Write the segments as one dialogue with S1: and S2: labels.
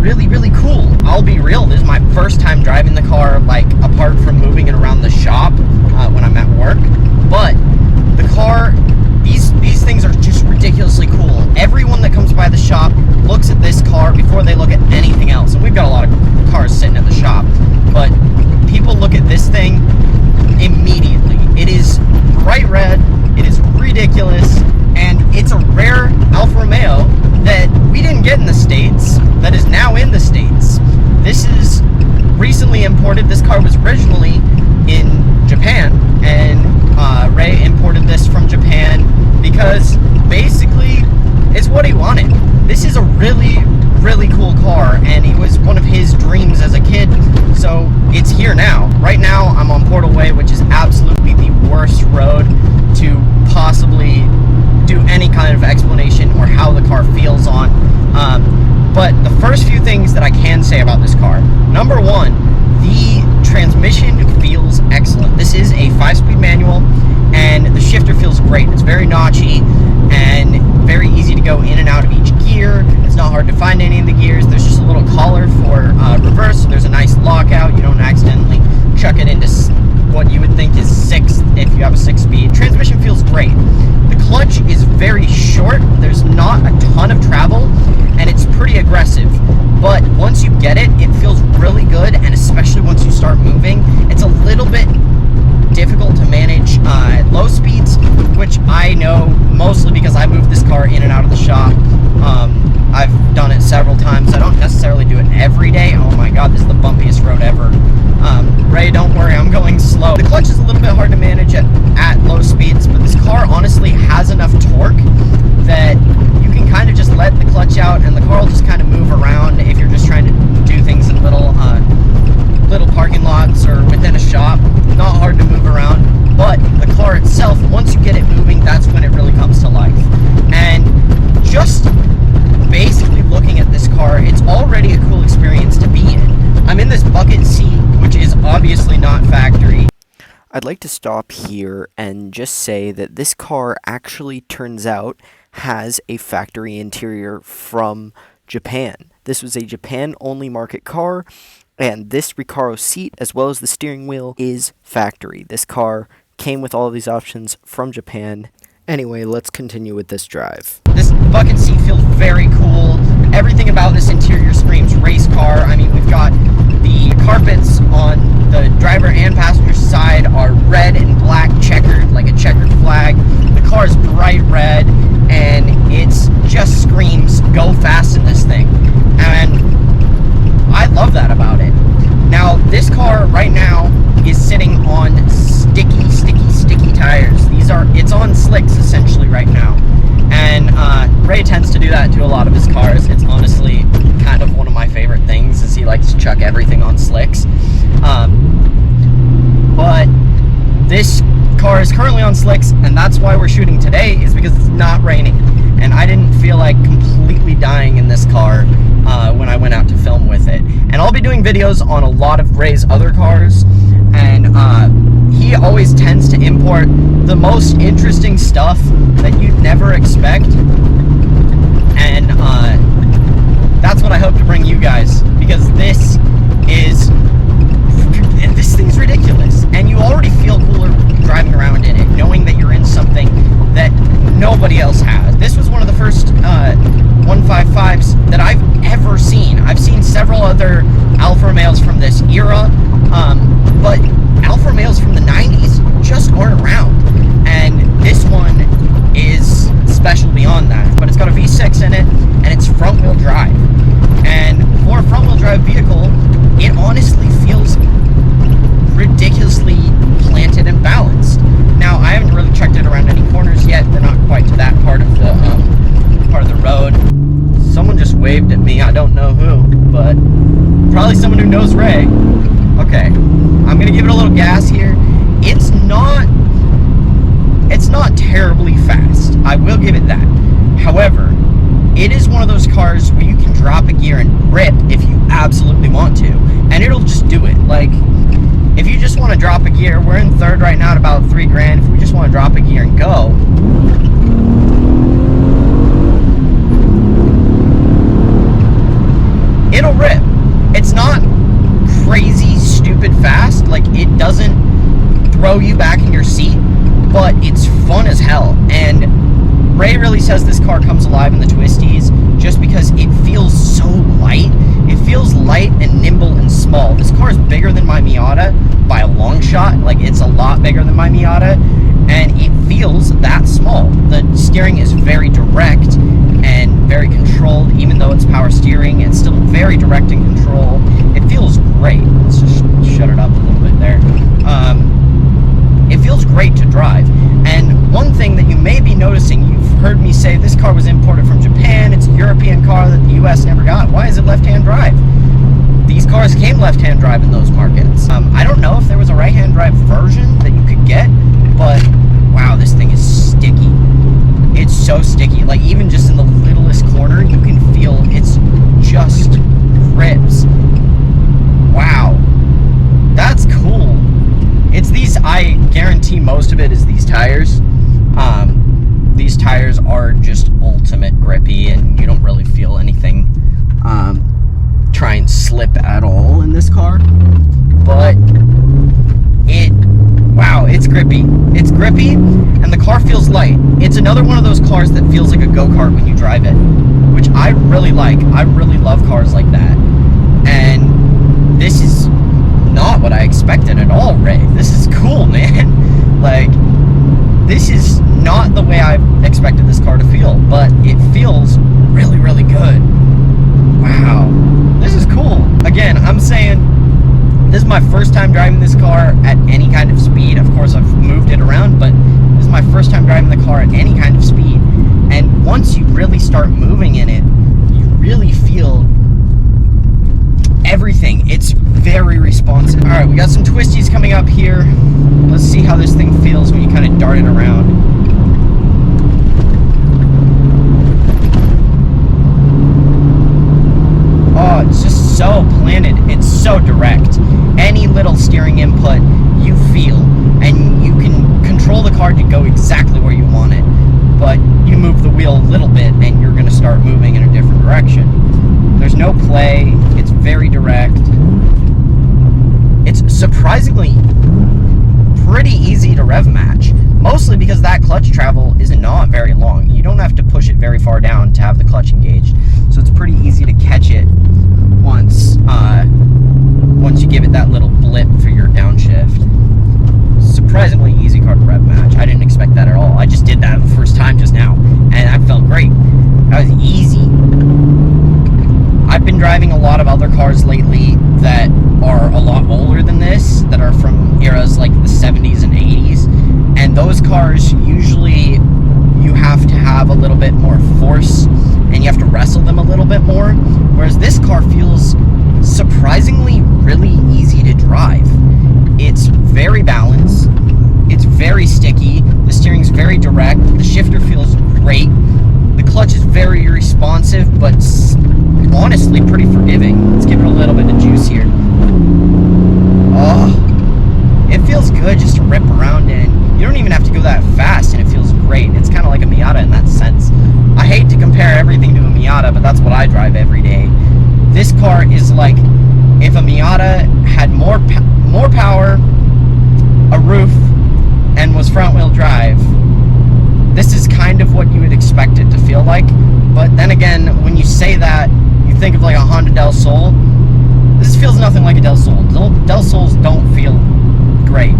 S1: really, really cool. I'll be real, this is my first time driving the car, like, apart from moving it around the shop when I'm at work. But the car, these things are just ridiculously cool. Everyone that comes by the shop looks at this car before they look at anything else. And we've got a lot of cars sitting at the shop, but people look at this thing immediately. It is bright red, it is ridiculous, and it's a rare Alfa Romeo that we didn't get in the States, that is now in the States. This is recently imported. This car was originally in Japan, and Ray imported this from Japan because basically it's what he wanted. This is a really, really cool car, and it was one of his dreams as a kid, so it's here now. Right now, I'm on Portal Way, which is absolutely the worst road to possibly do any kind of explanation or how the car feels on. But the first few things that I can say about this car, number one, the transmission feels excellent. This is a 5-speed manual, and the shifter feels great. It's very notchy and very easy to go in and out of each gear. It's not hard to find any of the gears. There's just a little collar for reverse. So there's a nice lockout. You don't accidentally chuck it into what you would think is 6 if you have a 6-speed. Transmission feels great. The clutch is very short. There's not a ton of travel, and it's pretty aggressive. But once you get it, it feels really good, and especially once you start moving, it's a little bit difficult to manage at low speeds, which I know mostly because I moved this car in and out of the shop. I've done it several times. I don't necessarily do it every day. Oh my god, this is the bumpiest road ever. Ray, don't worry, I'm going slow. The clutch is a little bit hard to manage at low speeds, but this car honestly has enough torque that you can kind of just let the clutch out and the car will just kind of move around if you're just trying to do things in little parking lots or within a shop. Not hard to move around, but the car itself, once you get it moving, that's when it really comes to life. And just basically looking at this car, it's already a cool experience to be in. I'm in this bucket seat, which is obviously not factory. I'd like to stop here and just say that this car actually turns out has a factory interior from Japan. This was a Japan-only market car, and this Recaro seat, as well as the steering wheel, is factory. This car came with all of these options from Japan. Anyway, let's continue with this drive. This bucket seat feels very cool. Everything about this interior screams race car. I mean, we've got the carpets on the driver and passenger side are red and black checkered, like a checkered flag. The car is bright red, and it just screams go fast in this thing. And I love that about it. Now, this car right now is sitting on sticky tires. It's on slicks essentially right now. And Ray tends to do that to a lot of his cars. It's honestly kind of one of my favorite things, is he likes to chuck everything on slicks. But this car is currently on slicks, and that's why we're shooting today, is because it's not raining. And I didn't feel like completely dying in this car when I went out to film with it. And I'll be doing videos on a lot of Ray's other cars, and he always tends to import the most interesting stuff that you'd never expect. And that's what I hope to bring you guys, because this thing's ridiculous, and you already feel cooler driving around in it, knowing that you're in something that nobody else has. This was one of the first 155s that I've ever seen. I've seen several other Alfa Romeos from this era, but Alfa Romeos from the 90s just aren't around, and this one is special beyond that. But it's got a V6 in it, and it's front-wheel drive. And for a front-wheel drive vehicle, it honestly feels ridiculously planted and balanced. Now, I haven't really checked it around any corners yet. They're not quite to that part of the road. Someone just waved at me. I don't know who, but probably someone who knows Ray. Okay, I'm gonna give it a little gas here. It's not terribly fast. I will give it that. However, it is one of those cars where you can drop a gear and rip if you absolutely want to, and it'll just do it. Like, if you just want to drop a gear, we're in third right now at about $3,000. If we just want to drop a gear and go, it'll throw you back in your seat, but it's fun as hell. And Ray really says this car comes alive in the twisties just because it feels so light. It feels light and nimble and small. This car is bigger than my Miata by a long shot. Like, it's a lot bigger than my Miata, and it feels that small. The steering is very direct and very controlled. Even though it's power steering, it's still very direct in control. It feels great. Let's just shut it up a little bit there. It feels great to drive. And one thing that you may be noticing, you've heard me say this car was imported from Japan. It's a European car that the US never got. Why is it left-hand drive? These cars came left-hand drive in those markets. I don't know if there was a right-hand drive version that you could get, but wow, this thing is sticky. It's so sticky. Like, even just in the littlest corner, you can feel it's just grips. Wow. That's cool. It's these, I guarantee most of it is these tires. These tires are just ultimate grippy, and you don't really feel anything try and slip at all in this car. But wow, it's grippy. It's grippy, and the car feels light. It's another one of those cars that feels like a go-kart when you drive it, which I really like. I really love cars like that. And this is not what I expected at all, Ray. This is cool, man. Like, this is not the way I expected this car to feel, but it feels really, really good. Wow. This is cool. Again, I'm saying this is my first time driving this car at any kind of speed. Of course, I've moved it around, but this is my first time driving the car at any kind of speed. And once you really start moving in it, you really feel everything. It's very responsive. All right, we got some twisties coming up here. Let's see how this thing feels when you kind of dart it around. Oh, it's just so planted. It's so direct. Any little steering input you feel, and you can control the car to go exactly where you want it. But you move the wheel a little bit, and you're going to start moving in a different direction. There's no play. It's very direct. It's surprisingly pretty easy to rev match, mostly because that clutch travel is not very long. You don't have to push it very far down to have the clutch engaged, so it's pretty easy to catch it once you give it that little blip for your downshift. Surprisingly easy car to rev match. I didn't expect that at all. I just did that the first time just now, and that felt great. That was easy. I've been driving a lot of other cars lately that are a lot older than this, that are from eras like the 70s and 80s, and those cars usually you have to have a little bit more force and you have to wrestle them a little bit more, whereas this car feels surprisingly really easy to drive. It's very balanced, it's very sticky, the steering's very direct, the shifter feels great, the clutch is very responsive, but honestly pretty forgiving. Let's give it a little bit of juice here. Oh, it feels good just to rip around in. You don't even have to go that fast, and it feels great. It's kind of like a Miata in that sense. I hate to compare everything to a Miata, but that's what I drive every day. This car is like if a Miata had more power, a roof, and was front-wheel drive. This is kind of what you would expect it to feel like. But then again, when you say that, you think of like a Honda Del Sol. This feels nothing like a Del Sol. Del Sols don't feel great,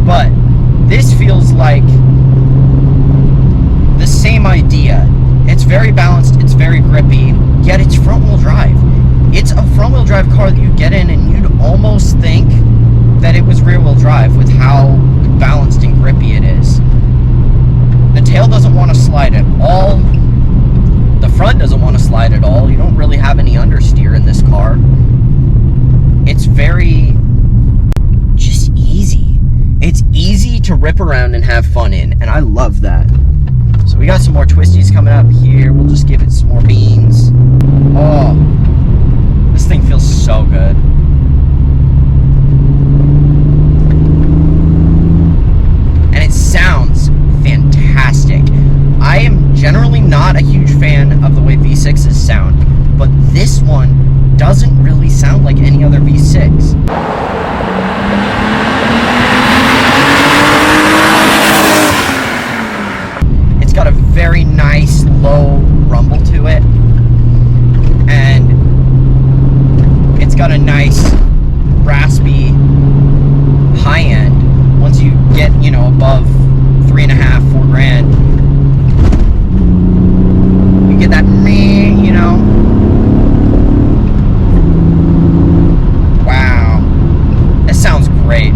S1: but this feels like the same idea. It's very balanced, it's very grippy, yet it's front-wheel drive. It's a front-wheel drive car that you get in and you'd almost think that it was rear-wheel drive with how balanced and grippy it is. The tail doesn't want to slide at all. The front doesn't want to slide at all. You don't really have any understeer in this car. It's very just easy. It's easy to rip around and have fun in, and I love that. So we got some more twisties coming up here. We'll just give it some more beans. Oh, this thing feels so good. And it sounds fantastic. I am generally not a huge fan of the way V6s sound, but this one doesn't really sound like any other V6. low rumble to it, and it's got a nice raspy high end. Once you get, you know, above 3.5, 4 grand, you get that meh, you know. Wow, it sounds great.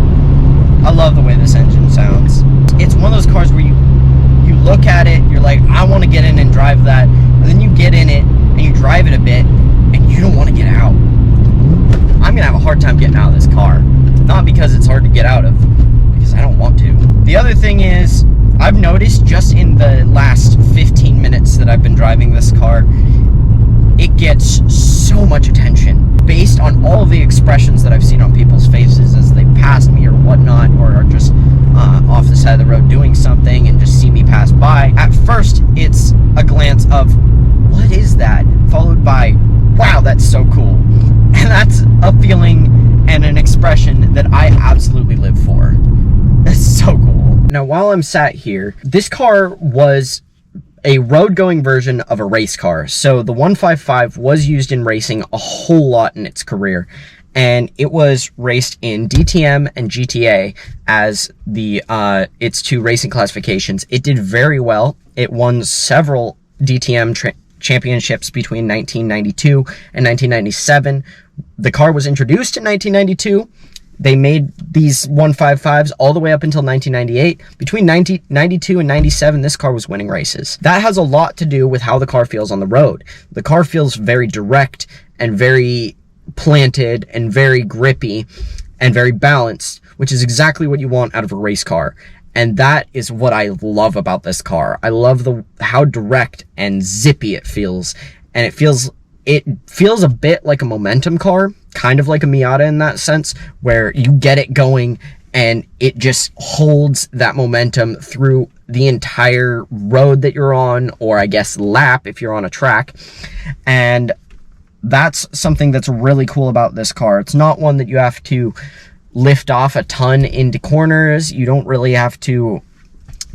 S1: I love the way this engine sounds. It's one of those cars where you look at it, you're like, I want to get in and drive that, and then you get in it and you drive it a bit and you don't want to get out. I'm gonna have a hard time getting out of this car. Not because it's hard to get out of, because I don't want to. The other thing is, I've noticed just in the last 15 minutes that I've been driving this car, it gets so much attention based on all the expressions that I've seen on people's faces as they pass me or whatnot, or are just off the side of the road doing something and just see me pass by. At first, it's a glance of, what is that? Followed by, wow, that's so cool. And that's a feeling and an expression that I absolutely live for. It's so cool. Now, while I'm sat here, this car was a road-going version of a race car. So the 155 was used in racing a whole lot in its career, and it was raced in DTM and GTA as the its two racing classifications. It did very well. It won several DTM championships between 1992 and 1997. The car was introduced in 1992. They made these 155s all the way up until 1998. Between 1992 and 97, this car was winning races. That has a lot to do with how the car feels on the road. The car feels very direct and very planted and very grippy and very balanced, which is exactly what you want out of a race car. And that is what I love about this car. I love how direct and zippy it feels. And it feels a bit like a momentum car, kind of like a Miata in that sense, where you get it going and it just holds that momentum through the entire road that you're on, or I guess lap if you're on a track. And that's something that's really cool about this car. It's not one that you have to lift off a ton into corners. You don't really have to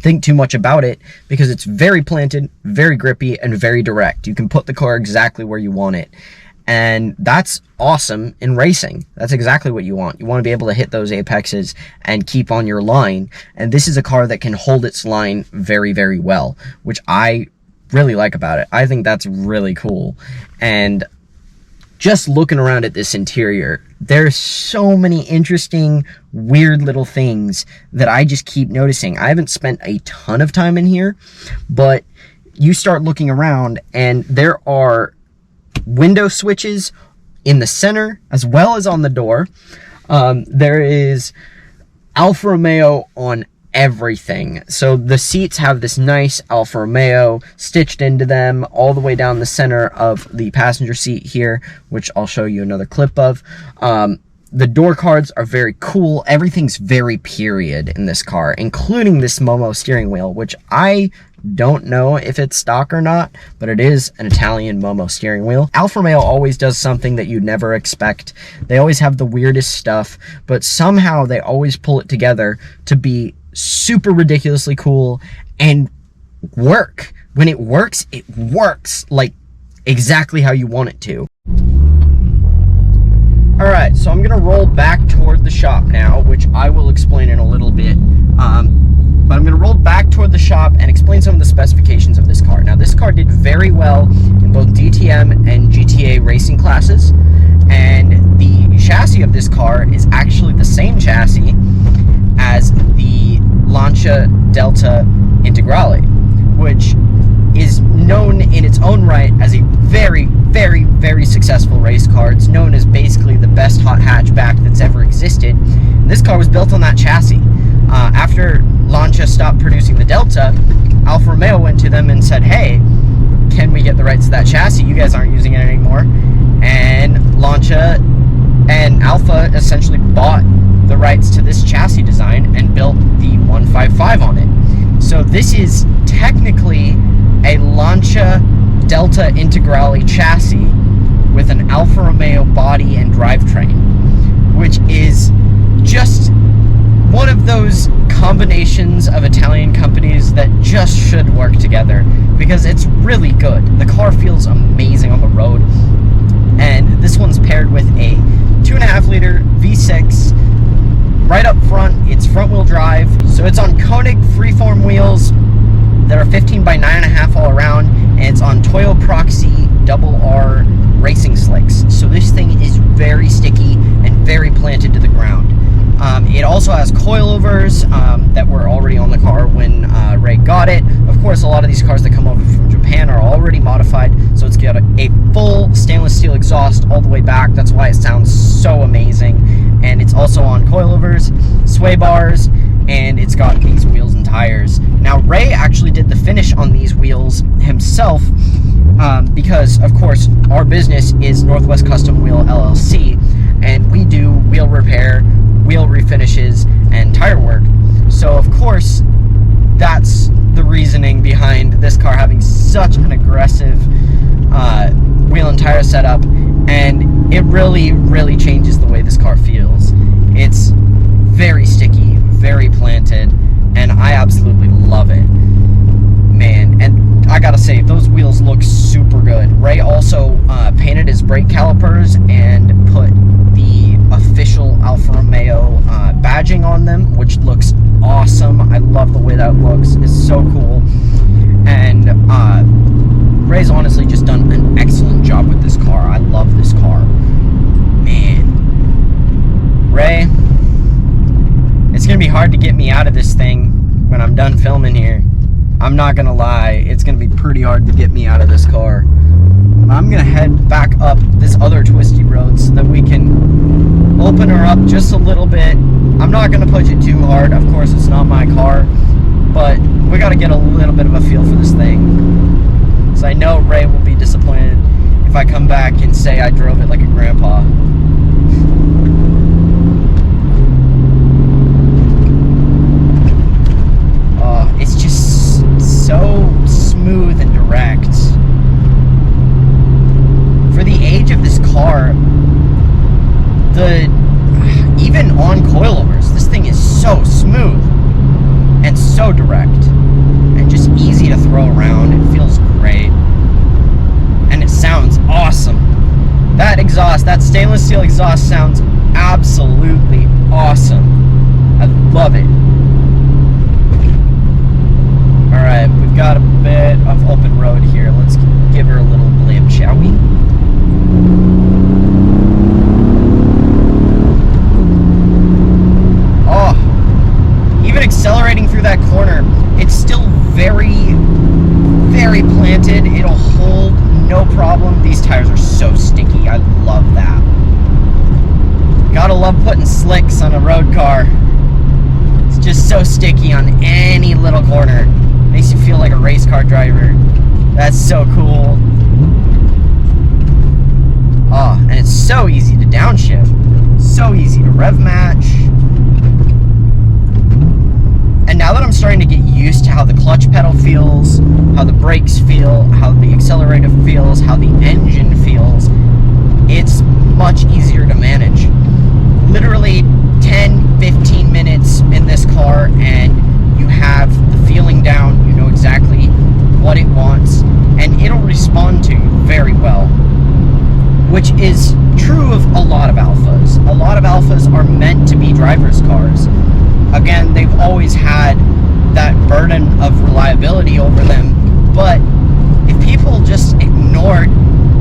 S1: think too much about it because it's very planted, very grippy, and very direct. You can put the car exactly where you want it. And that's awesome in racing. That's exactly what you want. You want to be able to hit those apexes and keep on your line. And this is a car that can hold its line very, very well, which I really like about it. I think that's really cool. And just looking around at this interior, there's so many interesting, weird little things that I just keep noticing. I haven't spent a ton of time in here, but you start looking around and there are window switches in the center as well as on the door. There is Alfa Romeo on everything. So the seats have this nice Alfa Romeo stitched into them all the way down the center of the passenger seat here, which I'll show you another clip of. The door cards are very cool. Everything's very period in this car, including this Momo steering wheel, which I don't know if it's stock or not, but it is an Italian Momo steering wheel. Alfa Romeo always does something that you'd never expect. They always have the weirdest stuff, but somehow they always pull it together to be super ridiculously cool and work. When it works like exactly how you want it to. Alright, so I'm gonna roll back toward the shop now, which I will explain in a little bit. But I'm gonna roll back toward the shop and explain some of the specifications of this car. Now, this car did very well in both DTM and GTA racing classes, and the chassis of this car is actually the same chassis as the Lancia Delta Integrale, which is known in its own right as a very, very, very successful race car. It's known as basically the best hot hatchback that's ever existed. And this car was built on that chassis. After Lancia stopped producing the Delta, Alfa Romeo went to them and said, hey, can we get the rights to that chassis? You guys aren't using it anymore. And Lancia and Alfa essentially bought the rights to this chassis design and built the 155 on it. So this is technically a Lancia Delta Integrale chassis with an Alfa Romeo body and drivetrain, which is just one of those combinations of Italian companies that just should work together, because it's really good. The car feels amazing on the road, and this one's paired with a 2.5 liter V6. Right up front, it's front wheel drive, so it's on Koenig freeform wheels that are 15 by 9.5 all around, and it's on Toyo Proxy RR racing slicks. So this thing is very sticky and very planted to the ground. It also has coilovers that were already on the car when Ray got it. Of course, a lot of these cars that come over from Japan are already modified, so it's got a full stainless steel exhaust all the way back. That's why it sounds so amazing. And it's also on coilovers, sway bars, and it's got these wheels and tires. Now, Ray actually did the finish on these wheels himself because, of course, our business is Northwest Custom Wheel LLC, and we do wheel repair, wheel refinishes, and tire work. So, of course, that's the reasoning behind this car having such an aggressive wheel and tire setup, and it really, really changes the way this car feels. It's very sticky, very planted, and I absolutely love it, man. And I gotta say, those wheels look super good. Ray also painted his brake calipers and put the official Alfa Romeo badging on them, which looks awesome. I love the way that looks. It's so cool. And Ray's honestly just done an excellent job with this car. I love this car, man. Ray, it's gonna be hard to get me out of this thing when I'm done filming here. I'm not gonna lie, it's gonna be pretty hard to get me out of this car. I'm gonna head back up this other twisty road so that we can open her up just a little bit. I'm not gonna push it too hard. Of course, it's not my car, but we gotta get a little bit of a feel for this thing. So I know Ray will be disappointed if I come back and say I drove it like a grandpa. It's just so smooth and direct. For the age of this car, even on coilovers, this thing is so smooth and so direct and just easy to throw around. It feels great, and it sounds awesome. That exhaust, that stainless steel exhaust, sounds absolutely awesome. I love it. Alright, we've got a bit of open road here. Let's give her a little blip, shall we? Oh, even accelerating through that corner, it's still very, very planted. It'll hold no problem. These tires are so sticky. I love that. Gotta love putting slicks on a road car. It's just so sticky on any little corner. Makes you feel like a race car driver. That's so cool. Oh, and it's so easy to downshift. So easy to rev match. And now that I'm starting to get used to how the clutch pedal feels, how the brakes feel, how the accelerator feels, how the engine feels, it's much easier to manage. Literally 10-15 minutes in this car and you have the feeling down. You know exactly what it wants, and it'll respond to you very well, which is true of a lot of Alfas. A lot of Alfas are meant to be driver's cars. Again, they've always had that burden of reliability over them, but if people just ignored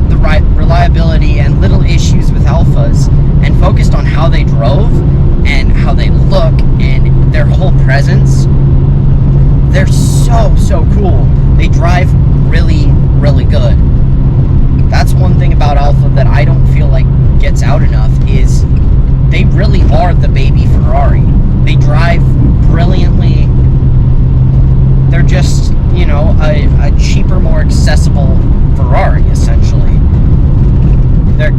S1: the reliability and little issues with Alfas and focused on how they drove and how they look and their whole presence, they're so cool. They drive really, really good. That's one thing about Alfa that I don't feel like gets out enough, is they really are the baby Ferrari. They drive brilliantly. They're just, you know, a cheaper, more accessible Ferrari, essentially.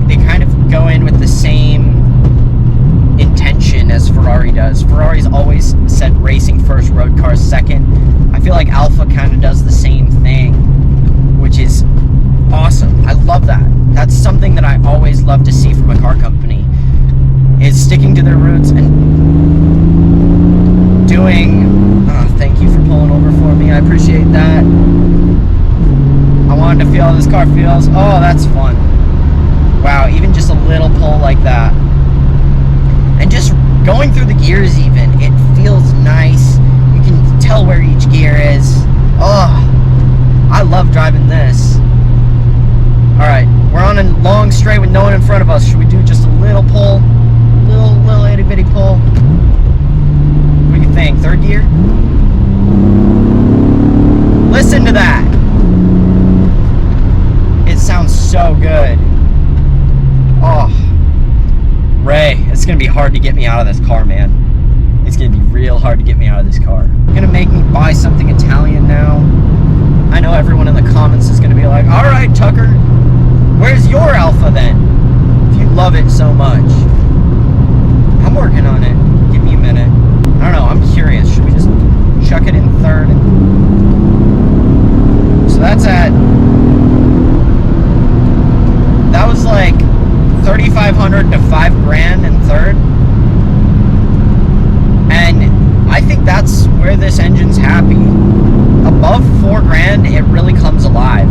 S1: They kind of go in with the same intention as Ferrari does. Ferrari's always said racing first, road cars second. I feel like Alfa kind of does the same thing, which is awesome. I love that. That's something that I always love to see from a car company, is sticking to their roots and going, thank you for pulling over for me. I appreciate that. I wanted to feel how this car feels. Oh, that's fun. Wow, even just a little pull like that. And just going through the gears even, it feels nice. You can tell where each gear is. Oh, I love driving this. Alright, we're on a long straight with no one in front of us. Should we do just a little pull? Little itty bitty pull? What do you think? Third gear? Listen to that! It sounds so good. Oh. Ray, it's gonna be hard to get me out of this car, man. It's gonna be real hard to get me out of this car. You're gonna make me buy something Italian now. I know everyone in the comments is gonna be like, alright, Tucker, where's your Alfa then? If you love it so much. I'm working on it. Give me a minute. I don't know, I'm curious. Should we just chuck it in third? So that's at... That was like 3,500 to $5,000 in third. And I think that's where this engine's happy. Above $4,000, it really comes alive.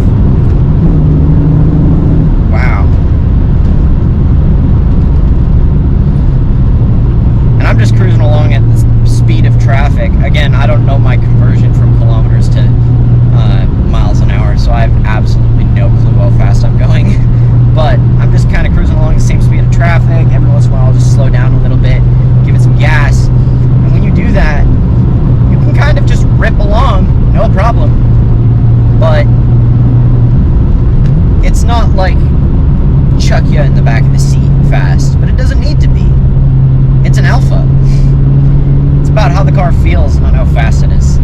S1: Wow. And I'm just cruising along at the speed of traffic. Again, I don't know my conversion from kilometers to miles an hour, so I have absolutely no clue how fast I'm going. But I'm just kind of cruising along the same speed of traffic. Every once in a while I'll just slow down a little bit, give it some gas. And when you do that, you can kind of just rip along, no problem. But it's not like chuck you in the back of the seat fast, but it doesn't need to be. It's an Alfa. It's about how the car feels, not how fast it is.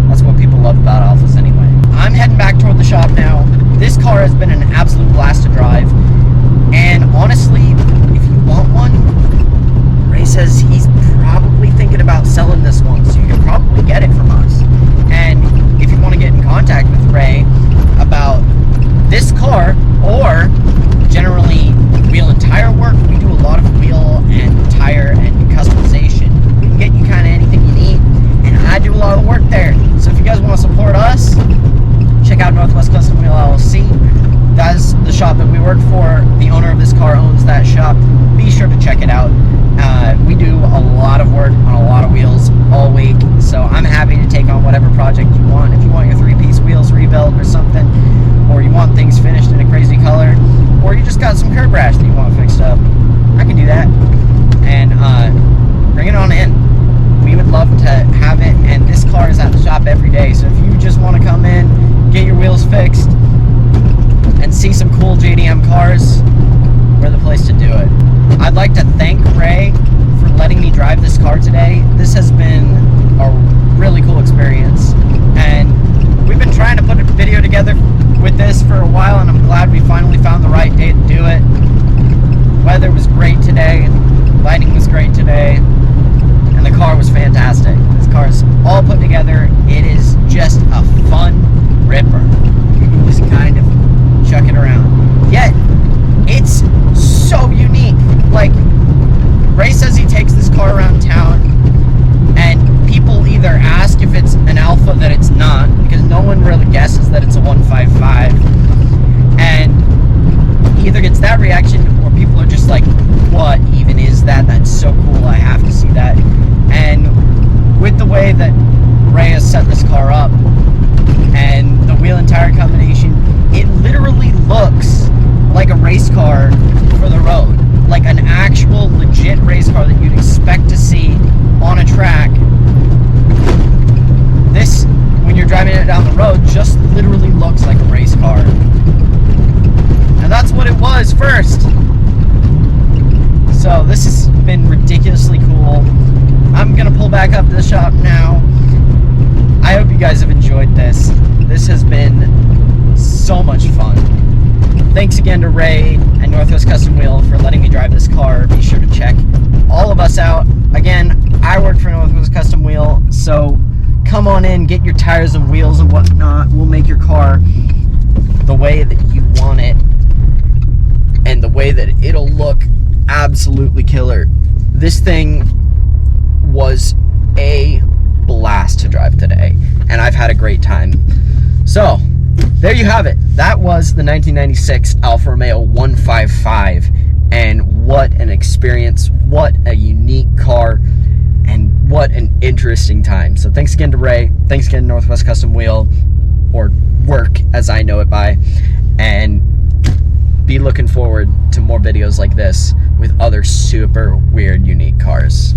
S1: That's what people love about Alfas anyway. I'm heading back toward the shop now. This car has been an absolute blast to drive. And honestly, if you want one, Ray says he's probably thinking about selling this one, so you can probably get it from us. And if you want to get in contact with Ray about this car, or generally wheel and tire work, we do a lot of wheel and tire and customization. We can get you kind of anything you need, and I do a lot of the work there. So if you guys want to support us, check out Northwest Custom Wheel LLC. That's the shop that we work for. The owner of this car owns that shop. Be sure to check it out. We do a lot of work on a lot of wheels all week, so I'm happy to take on whatever project you want. If you want your 3-piece wheels rebuilt or something, or you want things finished in a crazy color, or you just got some curb rash that you want fixed up, I can do that. And bring it on in. We would love to have it, and this car is at the shop every day, so if you just want to come in, get your wheels fixed, and see some cool JDM cars, we're the place to do it. I'd like to thank Ray for letting me drive this car today. This has been a really cool experience, and we've been trying to put a video together with this for a while, and I'm glad we finally found the right day to do it. Weather was great today, lighting was great today, and the car was fantastic. This car is all put together. It is just a fun ripper. You can just kind of chuck it around. Yet, it's so unique. Like, Ray says he takes this car around town, and people either ask if it's an Alfa that it's not, because no one really guesses that it's a 155, and he either gets that reaction, or people are just like, what even is that? That's so cool, I have to see that. And with the way that Ray has set this car up, and the wheel and tire combination, it literally looks like a race car for the road. Like an actual legit race car that you'd expect to see on a track. This, when you're driving it down the road, just literally looks like a race car. And that's what it was first. So this has been ridiculously cool. I'm gonna pull back up to the shop now. I hope you guys have enjoyed this. This has been so much fun. Thanks again to Ray and Northwest Custom Wheel for letting me drive this car. Be sure to check all of us out. Again, I work for Northwest Custom Wheel, so come on in, get your tires and wheels and whatnot. We'll make your car the way that you want it and the way that it'll look absolutely killer. This thing was a blast to drive today, and I've had a great time. So there you have it. That was the 1996 Alfa Romeo 155, and what an experience, what a unique car, and what an interesting time. So thanks again to Ray, thanks again to Northwest Custom Wheel, or Work as I know it by, and be looking forward to more videos like this with other super weird, unique cars.